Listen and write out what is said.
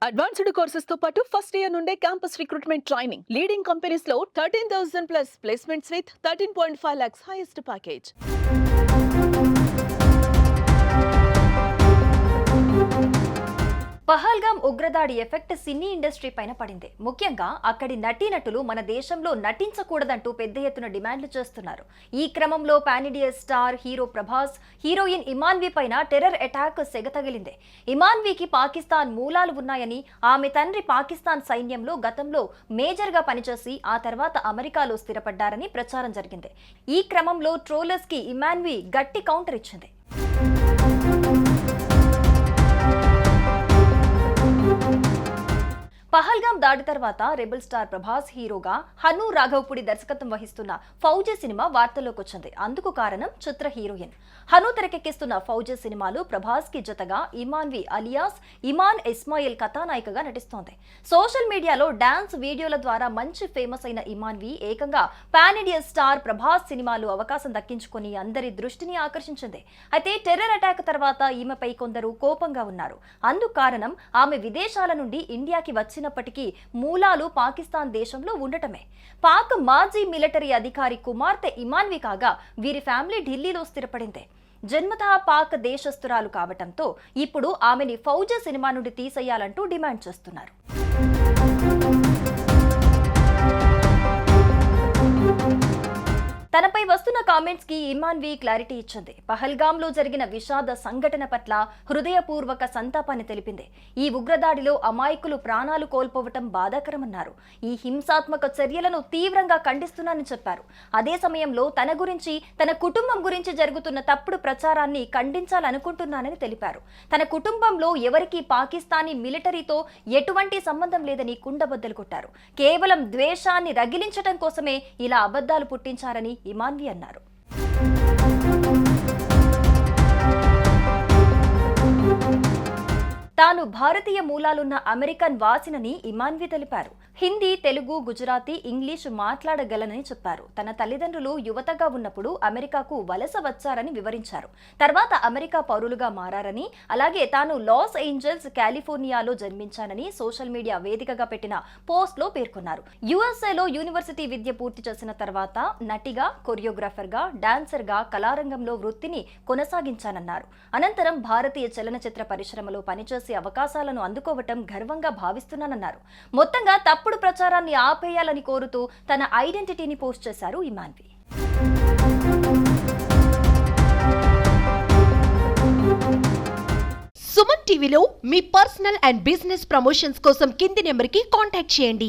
Advanced courses తో పాటు first year నుండే campus recruitment training leading companies లో 13,000 plus placements with 13.5 lakhs highest package. Pahalgam ఉగ్రదాడి ఎఫెక్ట్ సినీ ఇండస్ట్రీ పైన పడింది. ముఖ్యంగా అక్కడి నటీనటులు మన దేశంలో నటించకూడదంటూ పెద్ద ఎత్తున డిమాండ్లు చేస్తున్నారు. ఈ క్రమంలో pan India star hero Prabhas, heroine Imanvi పైన టెర్రర్ అటాక్ సెగతగిలింది. ఇమాన్వికి పాకిస్తాన్ మూలాలు ఉన్నాయని, ఆమె తండ్రి పాకిస్తాన్ సైన్యంలో గతంలో మేజర్గా పనిచేసి ఆ తర్వాత అమెరికాలో స్థిరపడ్డారని ప్రచారం జరిగింది. ఈ క్రమంలో ట్రోలర్స్ కి ఇమాన్వి గట్టి కౌంటర్ ఇచ్చింది. పహల్గామ్ దాడి తర్వాత రెబల్ స్టార్ ప్రభాస్ హీరోగా హను రాఘవపుడి దర్శకత్వం వహిస్తున్న ఫౌజీ సినిమా వార్తల్లోకి వచ్చింది. అందుకు కారణం చిత్ర హీరోయిన్ హను తెరకెక్కిస్తున్న ఫౌజీ సినిమాలో ప్రభాస్ కి జతగా ఇమాన్వి అలియాస్ ఇమాన్ ఇస్మాయిల్ కథానాయికగా నటిస్తోంది. సోషల్ మీడియాలో డాన్స్ వీడియోల ద్వారా మంచి ఫేమస్ అయిన ఇమాన్వి ఏకంగా పాన్ ఇండియా స్టార్ ప్రభాస్ సినిమాలో అవకాశం దక్కించుకుని అందరి దృష్టిని ఆకర్షించింది. అయితే టెర్రర్ అటాక్ తర్వాత ఈమెపై కొందరు కోపంగా ఉన్నారు. అందుకు కారణం ఆమె విదేశాల నుండి ఇండియాకి వచ్చినప్పటికీ మూలాలు పాకిస్తాన్ దేశంలో ఉండటమే. పాక్ మాజీ మిలిటరీ అధికారి కుమార్తె ఇమాన్వి కాగా వీరి ఫ్యామిలీ ఢిల్లీలో స్థిరపడింది. జన్మతః పాక్ దేశస్తురాలు కావటంతో ఇప్పుడు ఆమెని ఫౌజీ సినిమా నుండి తీసేయాలంటూ డిమాండ్ చేస్తున్నారు. తనపై వస్తున్న కామెంట్స్ కి ఇమాన్వి క్లారిటీ ఇచ్చింది. పహల్గామ్ లో జరిగిన విషాద సంఘటన పట్ల హృదయపూర్వక సంతాపాన్ని తెలిపింది. ఈ ఉగ్రదాడిలో అమాయకులు ప్రాణాలు కోల్పోవటం బాధాకరమన్నారు. ఈ హింసాత్మక చర్యలను తీవ్రంగా ఖండిస్తున్నానని చెప్పారు. అదే సమయంలో తన గురించి, తన కుటుంబం గురించి జరుగుతున్న తప్పుడు ప్రచారాన్ని ఖండించాలనుకుంటున్నానని తెలిపారు. తన కుటుంబంలో ఎవరికీ పాకిస్తానీ మిలిటరీతో ఎటువంటి సంబంధం లేదని కుండబద్దలు కొట్టారు. కేవలం ద్వేషాన్ని రగిలించడం కోసమే ఇలా అబద్ధాలు పుట్టించారని ఇమాన్వి అన్నారు. తాను భారతీయ మూలాలున్న అమెరికన్ వాసినని ఇమాన్వి తెలిపారు. హిందీ, తెలుగు, గుజరాతీ, ఇంగ్లీషు మాట్లాడగలనని చెప్పారు. తన తల్లిదండ్రులు యువతగా ఉన్నప్పుడు అమెరికాకు వలస వచ్చారని వివరించారు. తర్వాత అమెరికా పౌరులుగా మారారని, అలాగే తాను లాస్ ఏంజల్స్, కాలిఫోర్నియాలో జన్మించానని సోషల్ మీడియా వేదికగా పెట్టిన పోస్ట్ లో పేర్కొన్నారు. యుఎస్ఏలో యూనివర్సిటీ విద్య పూర్తి చేసిన తర్వాత నటిగా, కొరియోగ్రాఫర్గా, డాన్సర్గా కళారంగంలో వృత్తిని కొనసాగించానన్నారు. అనంతరం భారతీయ చలనచిత్ర పరిశ్రమలో పనిచేసే అవకాశాలను అందుకోవటం గర్వంగా భావిస్తున్నానన్నారు. మొత్తంగా తప్పుడు ప్రచారాన్ని ఆపేయాలని కోరుతూ తన ఐడెంటిటీని పోస్ట్ చేశారు ఇమాన్వి. సుమన్ టీవీలో మీ పర్సనల్ అండ్ బిజినెస్ ప్రమోషన్స్ కోసం కింది నెంబర్కి కాంటాక్ట్ చేయండి.